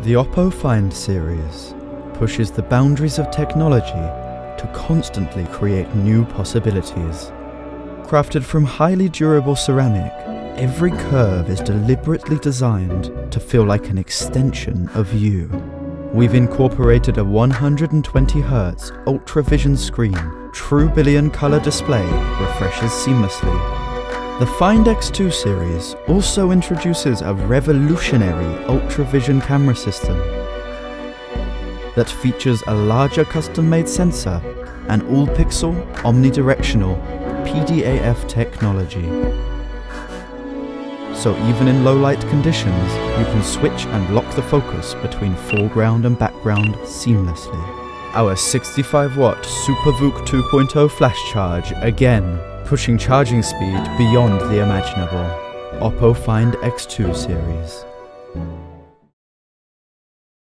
The Oppo Find series pushes the boundaries of technology to constantly create new possibilities. Crafted from highly durable ceramic, every curve is deliberately designed to feel like an extension of you. We've incorporated a 120Hz UltraVision screen, true billion color display refreshes seamlessly. The Find X2 series also introduces a revolutionary UltraVision camera system that features a larger custom-made sensor and all-pixel, omnidirectional PDAF technology. So even in low-light conditions, you can switch and lock the focus between foreground and background seamlessly. Our 65-watt SuperVOOC 2.0 flash charge, again, pushing charging speed beyond the imaginable. Oppo Find X2 series.